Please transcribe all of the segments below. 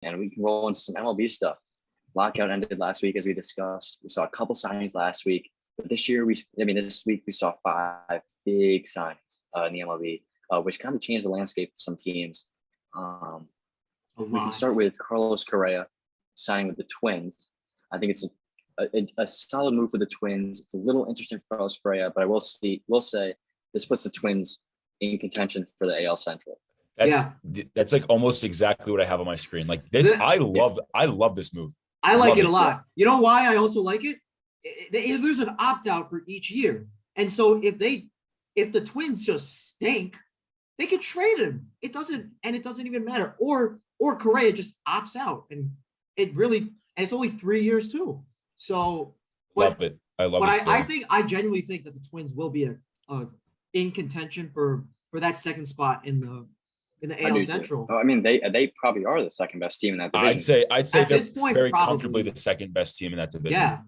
and we can roll into some MLB stuff. Lockout ended last week, as we discussed. We saw a couple signings last week, but this week we saw 5 big signings in the MLB, which kind of changed the landscape for some teams. We can start with Carlos Correa signing with the Twins. I think it's a solid move for the Twins. It's a little interesting for Carlos Correa, but I will say this puts the Twins in contention for the AL Central. That's like almost exactly what I have on my screen. Like this, I love this move. I like it a lot. You know why I also like it? There's an opt-out for each year. And so if the Twins just stink, they could trade him. It doesn't even matter. Or Correa just opts out. And it's only 3 years too. So love it. I love it. I genuinely think that the Twins will be in contention for that second spot in the AL Central. I mean, they probably are the second best team in that division. I'd say they're very comfortably the second best team in that division.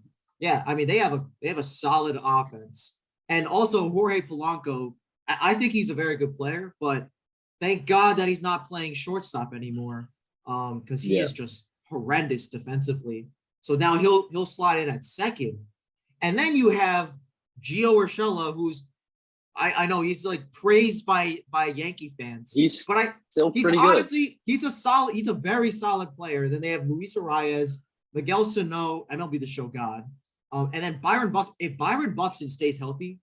Yeah. I mean, they have a solid offense, and also Jorge Polanco. I think he's a very good player, but thank God that he's not playing shortstop anymore, because he is just horrendous defensively. So now he'll slide in at second, and then you have Gio Urshela, who's I know he's like praised by Yankee fans. He's pretty good. Honestly, he's a very solid player. Then they have Luis Arias, Miguel Sano, MLB The Show God, and then Byron Buxton. If Byron Buxton stays healthy,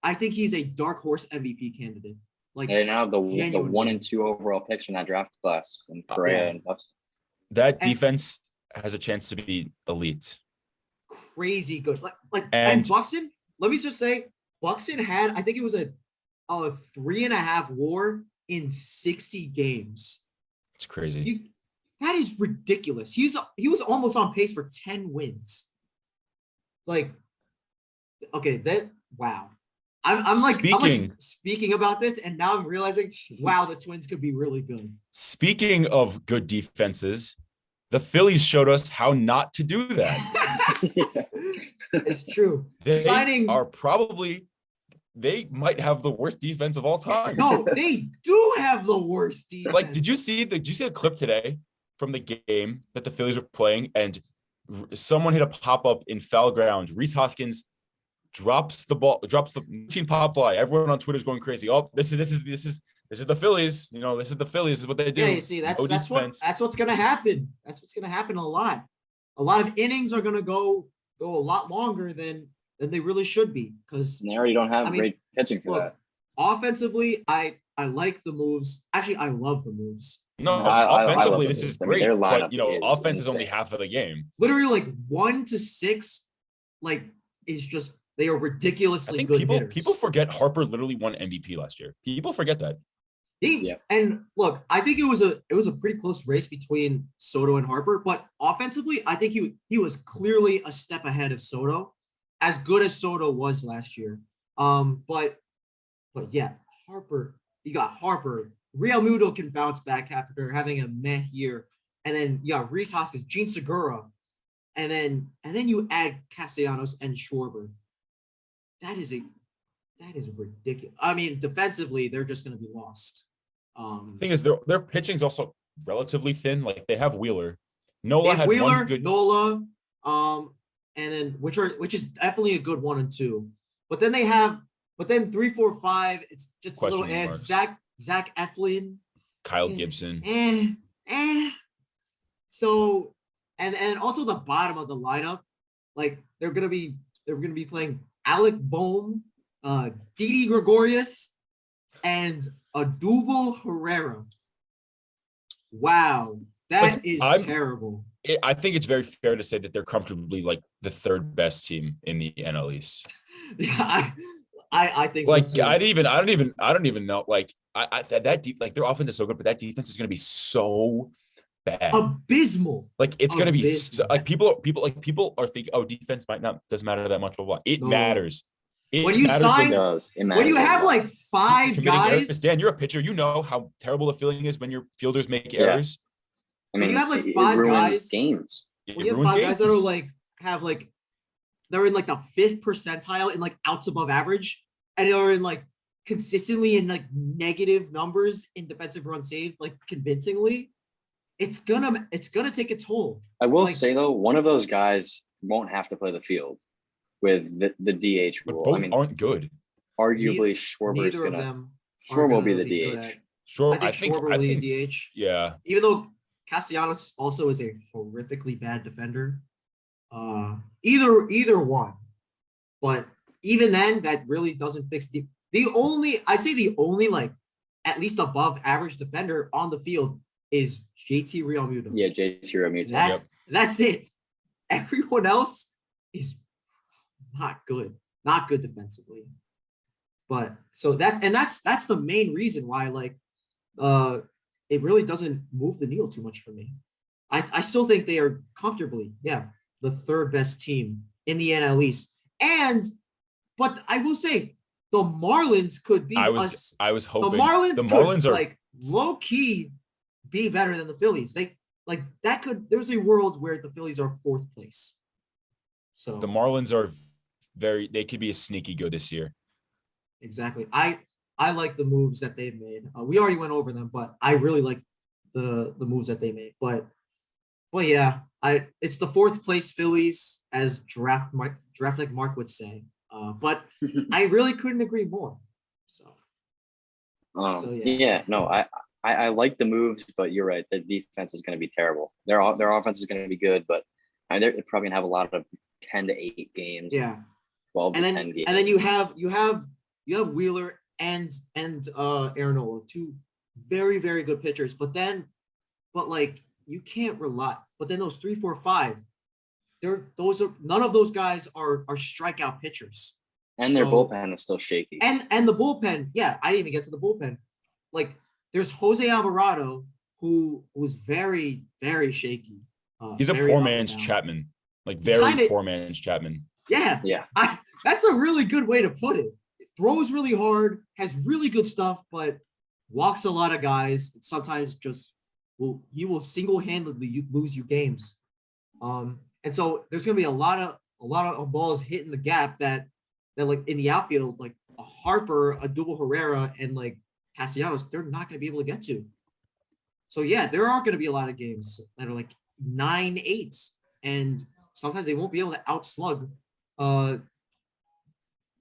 I think he's a dark horse MVP candidate. Like they now have the 1 and 2 overall picks from that draft class, and Correa and Buxton. That defense has a chance to be elite. Crazy good. And Buxton. Let me just say. Buxton had, I think it was a 3.5 WAR in 60 games. It's crazy. That is ridiculous. He was almost on pace for 10 wins. Like, okay, wow. I'm speaking about this, and now I'm realizing, wow, the Twins could be really good. Speaking of good defenses, the Phillies showed us how not to do that. It's true. They might have the worst defense of all time. No, they do have the worst defense. Like, did you see a clip today from the game that the Phillies were playing, and someone hit a pop-up in foul ground? Rhys Hoskins drops the team pop fly. Everyone on Twitter is going crazy. Oh, this is the Phillies. You know, this is the Phillies. This is what they do. Yeah, you see, that's what's gonna happen. That's what's gonna happen a lot. A lot of innings are gonna go a lot longer than they really should be, because they already don't have great pitching for that. Offensively, I like the moves. Actually, I love the moves. No, offensively, this is great. But offense is only half of the game. Literally, like 1 to 6, like is just they are ridiculously good hitters. People forget Harper literally won MVP last year. People forget that. And look, I think it was a pretty close race between Soto and Harper, but offensively, I think he was clearly a step ahead of Soto. As good as Soto was last year. But yeah, Harper, you got Harper. Real Muto can bounce back after having a meh year. And then you got Rhys Hoskins, Gene Segura. And then you add Castellanos and Schwarber. That is ridiculous. I mean, defensively, they're just gonna be lost. The thing is their pitching's also relatively thin. Like they have Wheeler. Nola had Wheeler, one good Nola, and then which is definitely a good 1 and 2. But then 3, 4, 5, it's just a little Zach Eflin, Kyle Gibson. So and also the bottom of the lineup, like they're gonna be playing Alec Bohm, Didi Gregorius, and Odubel Herrera. Wow, that is terrible. I think it's very fair to say that they're comfortably like the 3rd best team in the NL East. Yeah, I think like so too. I don't even know. Like that deep, like their offense is so good, but that defense is going to be so bad, abysmal. Like it's going to be like people are thinking, oh, defense doesn't matter that much. Blah blah. It matters. When you have like 5 guys, Dan, you're a pitcher. You know how terrible the feeling is when your fielders make errors. I mean, you have like 5 guys. Games. When you have 5 guys that are like they're in like the 5th percentile in like outs above average, and they're in like consistently in like negative numbers in defensive run saved, like convincingly. it's gonna take a toll. I will say though, one of those guys won't have to play the field with the DH But rule. both I mean, aren't good. arguably Schwarber is Neither of gonna. them Schwarber will be gonna the good DH. at- Sure, I think Schwarber will be the DH. Yeah, Even though Castellanos also is a horrifically bad defender. Either one. But even then, that really doesn't fix I'd say the only like at least above average defender on the field is JT Realmuto. Yeah, JT Realmuto. That's it. Everyone else is not good defensively. But so that's the main reason why like it really doesn't move the needle too much for me. I still think they are comfortably, the third best team in the NL East. But I will say the Marlins could be I was hoping the Marlins could are like low key be better than the Phillies. There's a world where the Phillies are fourth place. So the Marlins are they could be a sneaky good this year. Exactly. I like the moves that they've made. We already went over them, but I really like the moves that they made. But yeah, it's the fourth place Phillies, as draft like Mark would say. But I really couldn't agree more. I like the moves, but you're right. The defense is going to be terrible. Their offense is going to be good, but they're probably going to have a lot of 10 to 8 games. Yeah. 12 to 10 games. And then you have Wheeler and Aaron Nola, two very, very good pitchers. But like you can't rely. But then those 3, 4, 5, none of those guys are strikeout pitchers. And their bullpen is still shaky. And the bullpen, I didn't even get to the bullpen. Like there's Jose Alvarado, who was very, very shaky. He's a poor man's Chapman. Like very poor man's Chapman. Yeah. That's a really good way to put it. Throws really hard, has really good stuff, but walks a lot of guys. Sometimes he will single-handedly lose you games. And so there's gonna be a lot of balls hitting the gap that like in the outfield, like a Harper, a double Herrera, and like Castellanos, they're not gonna be able to get to. So there are gonna be a lot of games that are like 9-8, and sometimes they won't be able to outslug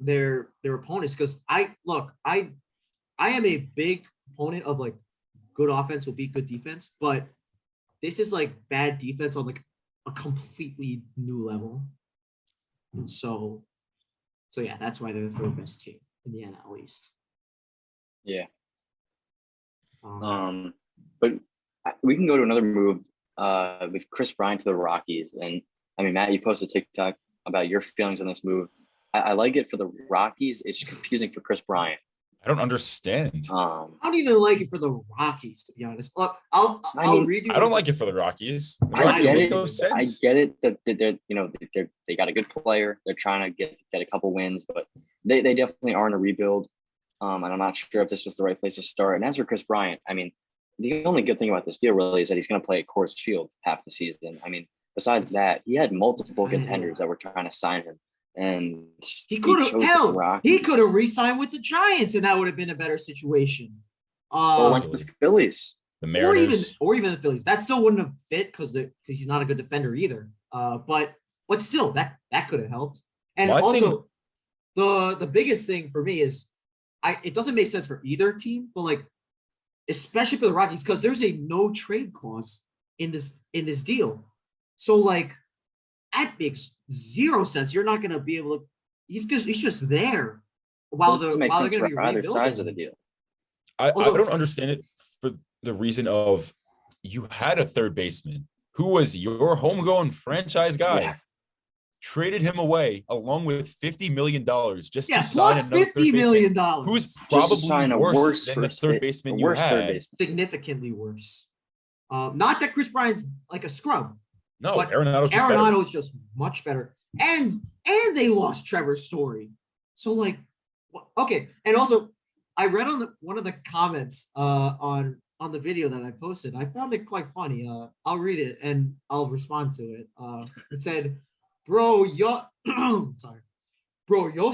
their opponents. Because I am a big proponent of like good offense will beat good defense, but this is like bad defense on like a completely new level. And so that's why they're the third best team in the NL East. Yeah. But we can go to another move with Kris Bryant to the Rockies. And I mean, Matt, you posted a TikTok about your feelings on this move. I like it for the Rockies. It's just confusing for Kris Bryant. I don't understand. I don't even like it for the Rockies, to be honest. Look, I'll read you. I don't like it for the Rockies. I get it that they're they got a good player. They're trying to get a couple wins, but they definitely are in a rebuild. And I'm not sure if this was the right place to start. And as for Kris Bryant, I mean, the only good thing about this deal really is that he's going to play at Coors Field half the season. I mean, besides that, he had multiple contenders that were trying to sign him. And he could have re-signed with the Giants, and that would have been a better situation. Or went to the Phillies, the Mariners, or even the Phillies. That still wouldn't have fit because he's not a good defender either. But still, that could have helped. And the biggest thing for me is, it doesn't make sense for either team, but like especially for the Rockies, because there's a no trade clause in this deal. So like, that makes zero sense. You're not going to be able to. He's just there while they're going to be either sides of the deal. I don't understand it for the reason of you had a third baseman who was your homegrown franchise guy. Yeah. Traded him away along with $50 million just to sign another $50 million. Who's probably worse than the third baseman you had. Significantly worse. Not that Kris Bryant's like a scrub. No, Arenado is just much better. And they lost Trevor Story. So like, okay. And also, I read on one of the comments on the video that I posted. I found it quite funny. I'll read it and I'll respond to it. It said, "Bro, you're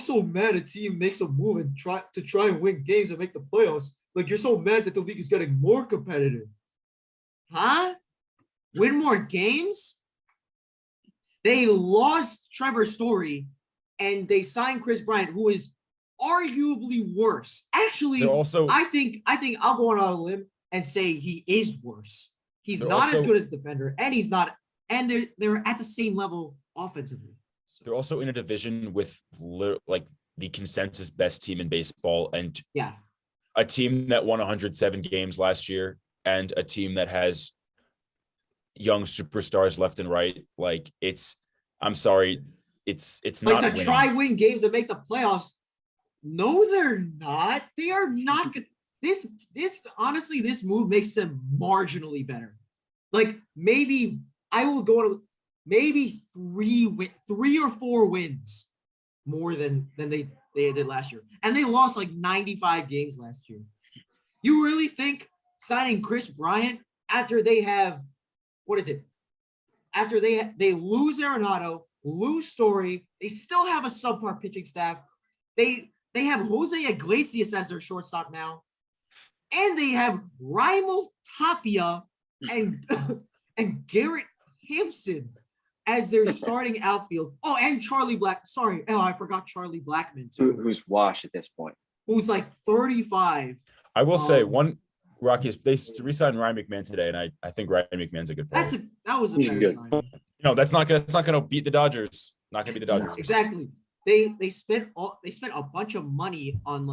so mad a team makes a move and try and win games and make the playoffs. Like you're so mad that the league is getting more competitive." Huh? win more games. They lost Trevor Story, and they signed Kris Bryant, who is arguably worse. Actually, I think I'll go on a limb and say he is worse. He's not as good as defender, and he's not. And they're at the same level offensively. So. They're also in a division with like the consensus best team in baseball, and a team that won 107 games last year, and a team that has young superstars left and right. Like I'm sorry, it's like not to winning. try win games and make the playoffs. No, they're not. They are not good. This honestly, this move makes them marginally better. Like maybe I will go to maybe 3 or 4 wins more than they did last year. And they lost like 95 games last year. You really think signing Kris Bryant after they have, after they lose Arenado, lose Story, they still have a subpar pitching staff. They have Jose Iglesias as their shortstop now. And they have Raimel Tapia and Garrett Hampson as their starting outfield. Oh, and Charlie Black. Sorry. Oh, I forgot Charlie Blackmon too. Who's washed at this point. Who's like 35. I will say Rockies, they re-signed Ryan McMahon today, and I think Ryan McMahon's a good player. That was a better sign. That's not gonna beat the Dodgers. Not gonna beat the Dodgers. Exactly. They spent a bunch of money on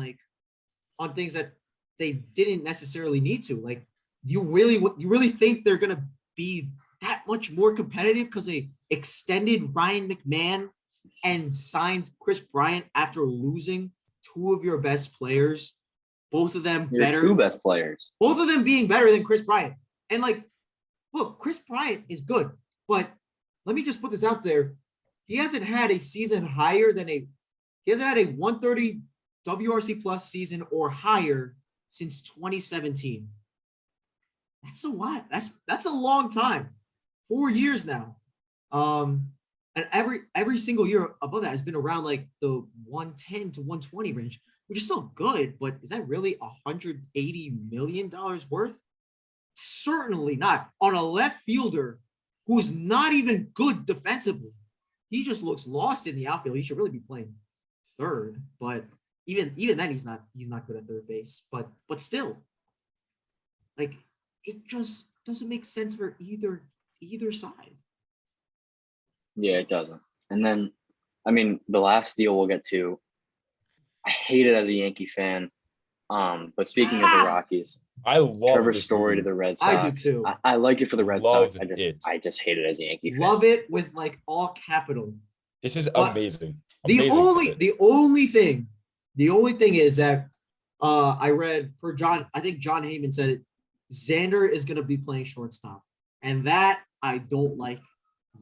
things that they didn't necessarily need to. Like, you really think they're gonna be that much more competitive because they extended Ryan McMahon and signed Kris Bryant after losing 2 of your best players, both of them better. 2 best players. Both of them being better than Kris Bryant. And look, Kris Bryant is good, but let me just put this out there. He hasn't had a season higher than he hasn't had a 130 WRC plus season or higher since 2017. That's a lot. That's a long time. 4 years now. And every single year above that has been around like the 110 to 120 range, which is still good, but is that really $180 million worth? Certainly not. On a left fielder who's not even good defensively. He just looks lost in the outfield. He should really be playing third, but even then he's not good at third base. But still, like, it just doesn't make sense for either side. Yeah, it doesn't. And then, I mean, the last deal we'll get to, I hate it as a Yankee fan. But speaking of the Rockies, I love Trevor Story to the Red Sox. I do too. I like it for the Red Sox. I just hate it as a Yankee fan. Love it with like all capital. This is amazing. The only thing is that I read for John, I think John Heyman said it, Xander is going to be playing shortstop, and that I don't like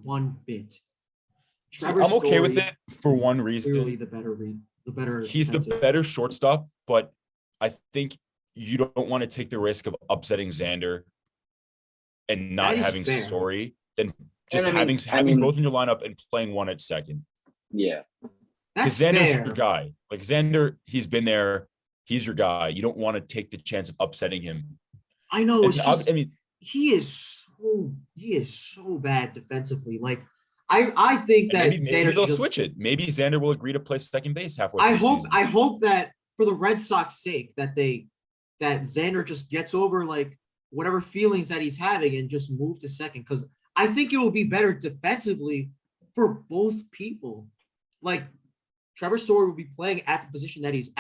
one bit. I'm okay with it for one reason. Clearly the better. He's the better shortstop, but I think you don't want to take the risk of upsetting Xander and not having fair. Story than just having both in your lineup and playing one at second. Yeah. Because Xander's your guy. Like Xander, he's been there. He's your guy. You don't want to take the chance of upsetting him. I know. He is so bad defensively. Like, I think that maybe they'll switch it. Maybe Xander will agree to play second base halfway. I hope that for the Red Sox sake that Xander just gets over like whatever feelings that he's having and just move to second, because I think it will be better defensively for both people. Like, Trevor Story will be playing at the position that he's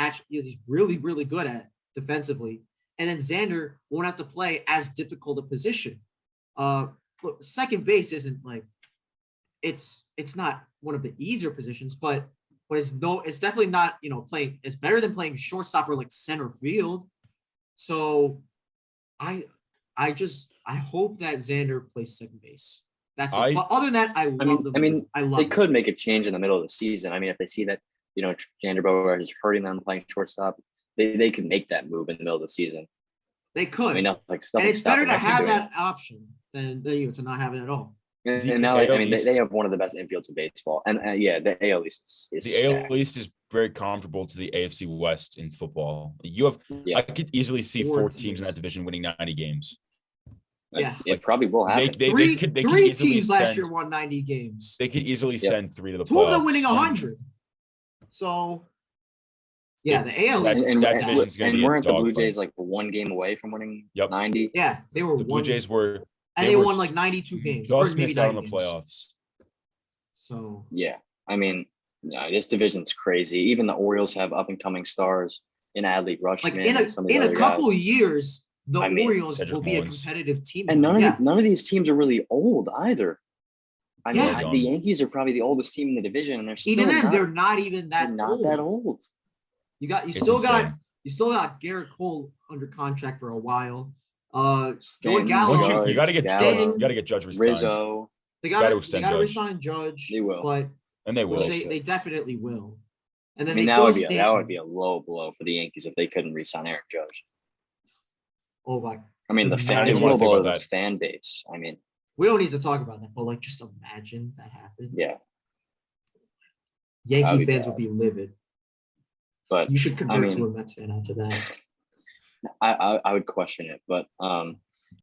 really, really good at defensively. And then Xander won't have to play as difficult a position. Look, second base isn't like, it's not one of the easier positions, but it's definitely not, playing, it's better than playing shortstop or like center field. So I hope that Xander plays second base. That's it. But other than that, I love them. They could make a change in the middle of the season. I mean, if they see that, Xander Bogaerts is hurting them playing shortstop, they could make that move in the middle of the season. They could. I mean, and it's better to have that option than to not have it at all. And now, they have one of the best infields in baseball. And the AL East is the AL East is very comparable to the AFC West in football. I could easily see 4 teams in that division winning 90 games. Yeah. It probably will happen. They could Three easily teams last send. year won 90 games. They could easily send 3 to the playoffs. Two of them winning 100. So, yeah, the AL That- is that division's gonna and be a weren't the Blue dogfight. Jays like 1 game away from winning Yep. 90? Yeah, they were The Blue Jays were. and they were won like 92 games. or Just maybe missed out on the 90 games. playoffs. So Yeah. I mean, yeah, this division's crazy. Even the Orioles have up and coming stars in Adley Rushman. like and some of the in a other couple guys. of years, the I mean, Orioles Cedric will be a Mullins. competitive team. And now. none of these teams are really old either. I mean, Yeah. the Yankees are probably the oldest team in the division, and they're still Even then, not, they're not even that they're not old. that old. You It's still got insane. Garrett Cole under contract for a while. Joey Stanton, Gallo. Once you got to get Gallo, Judge. You got to get Judge resigned, Rizzo. They gotta got extend to Judge. resign Judge. They will. but and they will. which They they should. definitely will. And I then mean, they that still would have be Stanton. that would be a low blow for the Yankees if they couldn't re-sign Aaron Judge. Oh my! I mean, the I fan, don't the even wanna low think blow about of the fan base. I mean, We don't need to talk about that, but like, just imagine that happened. yeah, Yankee That'd be fans bad. would be livid. but You should convert mean- to a Mets fan after that. I would question it. But